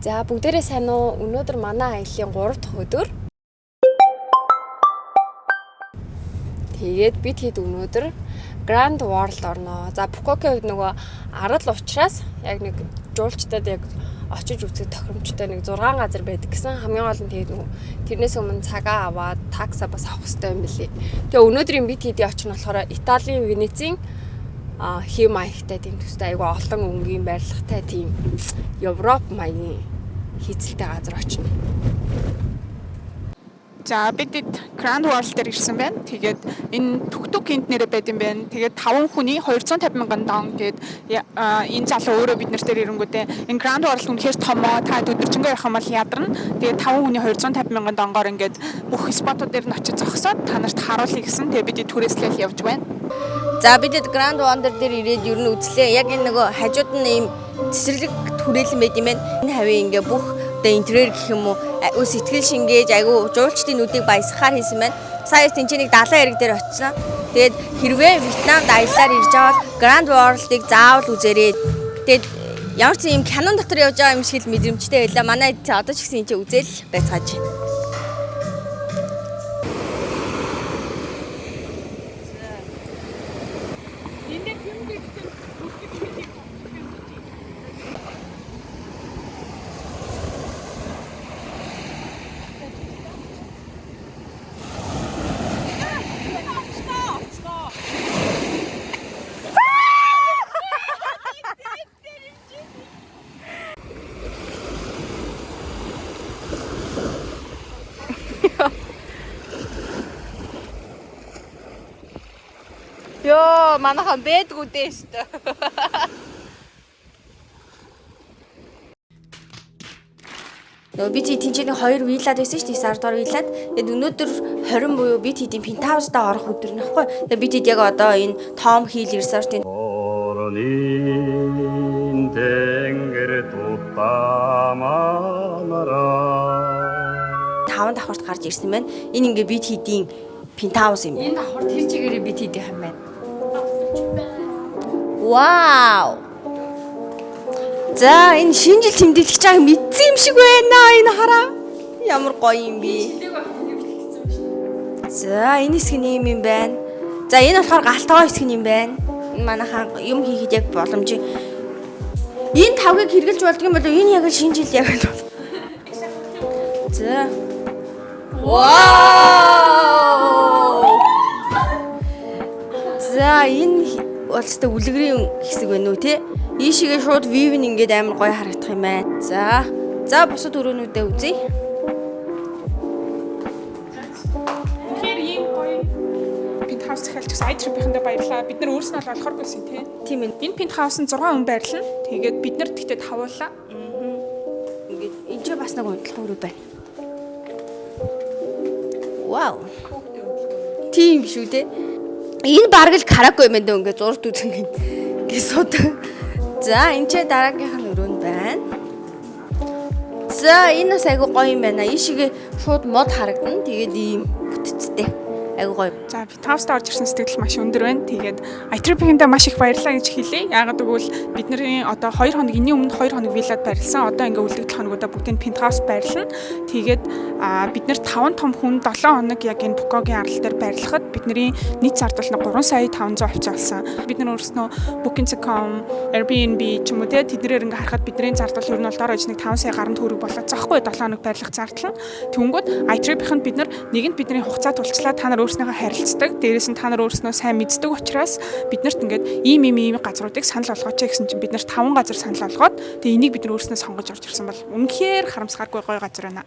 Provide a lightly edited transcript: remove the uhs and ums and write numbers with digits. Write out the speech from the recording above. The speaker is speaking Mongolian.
За бүгдээрээ сайн уу? Өнөөдөр манай аяллаа 3 дахь өдөр. Тэгээд бид хэд өнөөдөр Grand World орноо. За Пхукетийн хувьд нөгөө арал учраас яг нэг жуулчдад яг очиж үзэх тохиромжтой нэг 6 газар байдаг гэсэн. Хамгийн гол нь тэгээд нөгөө тэрнээс өмнө цагаа аваад такса бас авах хэрэгтэй юм билий. Тэгээ өнөөдрийн бид хэдийн очих нь болохоор Италийн Венецийн хэв маягтай тийм төстэй айгүй олон өнгийн барилгатай тийм Европ маягийн хийцэлтэй газар очино. За бид Grand World дээр ирсэн байна. Тэгээд энэ Түгтүг гинт нэрэ байд юм байна. Тэгээд 5 хүний 250 мянган дон гээд энэ залуу өөрөө бид нарт ирэнгүүтээ энэ Grand World үнэхээр томоо. Та өдөржингөө явах юм бол ядарна. Тэгээд 5 хүний 250 мянган донгоор ингээд бүх спотууд дээр нь очиж зогсоод та нарт харуулъя гэсэн. Тэгээд бид түрээслэл явж байна. За бид Grand Wonder дээр ирээд ер нь үзлээ. Яг энэ нөгөө хажууд нь ийм цэцэрлэг түрээлэн байд юм байна. Энэ хавийн ингээ бүх интерьер гэх юм уу сэтгэл шингээж айгу жуулчдын нүдийг баясгахаар хийсэн байна. Сая тэнцэнийг 70 хэрэг дээр очсон. Тэгээд хэрвээ Вьетнамд аяллаар ирж байгаа бол Grand World-ыг заавал үзээрэй. Тэгээд ямар ч юм кинон дотор явж байгаа юм шиг л мэдрэмжтэй байлаа. Манай одоо ч гэсэн энэ үзэл байцгааж байна. Ёо, манайхан бэдгүү дээ шүү. Нөө бид тэнцэний 2 виллад байсан шүү дээ. 10 дугаар виллад. Тэгээд өнөөдөр 20 буюу бид хэдийн пентхаустаа орох өдөр нөхгүй. Тэгээд бид хэд яг одоо энэ Том Хил resort-ийн 5 давхарт гарч ирсэн байна. Энэ ингээ бид хэдийн пентхаус юм. Энэ давхар тэр чигээрээ бид хэдийнх юм байна. Вау! За энэ шинэ жил тэмдэглэж байгаа мэдсэн юм шиг байна. Энэ хараа. Ямар гоё юм бэ? За энэ хэсэг нь юм байна. За энэ болохоор галтгой хэсэг юм байна. Энэ манайхаа юм хийхэд яг боломж. Энэ тавгийг хэрглэж болдго юм болоо энэ яг шинэ жил яг байна. За. Вау! За энэ болцтой үлгэрийн хэсэг байна уу те? Ийшээгээ шууд view нь ингээд амар гоё харагдах юм байна. За бусад өрөөнүүдээ үзье. Тэгэхээр ийм гоё пентхаус захиалж гэсэн iTrip-ийнхэндээ баярлалаа. Бид нар өөрснөө л олохоор болсон тийм ээ. Энэ пентхаус нь 6 хүн байрлал. Тэгээд бид нар тэгтээ тавуулаа. Ингээд энэ ч бас нэг унталт өрөө байна. Вау. Тийм биш үү те? Энэ бараг л караоке юм даа ингээд зурд үзэн ингээд сууд. За энэ ч дараагийнх нь өрөө нь байна. За энэ бас айгу гоё юм байна. Ийшээгээ шууд мод харагдана. Тэгээд ийм бүтцтэй. Айгу гоё. За пентхаустаа орж ирсэн сэтгэл маш өндөр байна. Тэгээд iTrip-ийнхэндээ маш их баярлалаа гэж хэлье. Яагаад гэвэл бидний одоо 2 хоног энэний өмнө 2 хоног виллад байрласан. Одоо ингээ үлдэгдэл хоногудаа бүгдийг пентхаус байрлана. Тэгээд бид нэр 5 том хүн 7 хоног яг энэ Пхукетийн арал дээр байрлахад бидний нийт зардал нь 3,500 авчаалсан. Бид нар өөрснөө Booking.com, Airbnb ч юм уу тэднэрээр ингээ харахад бидний зардал ер нь бол дор хаяж нэг 5 сая гаруй төгрөг болоод захгүй 7 хоног байрлах зардал нь. Тэнгүүд iTrip-ийнхэнд бид нар нэгэнд бидний хугацаа тулчлаа та нар өөрснийхөө харилцдаг. Дээрээс нь та нар өөрснөө сайн мэддэг учраас биднэрт ингээд ийм газруудыг санал болгооч гэсэн чинь бид нарт 5 газар санал болгоод тэгээ энийг бид нар өөрснөө сонгож орж ирсэн бол үнэхээр харамсалгүй гоё газар байна.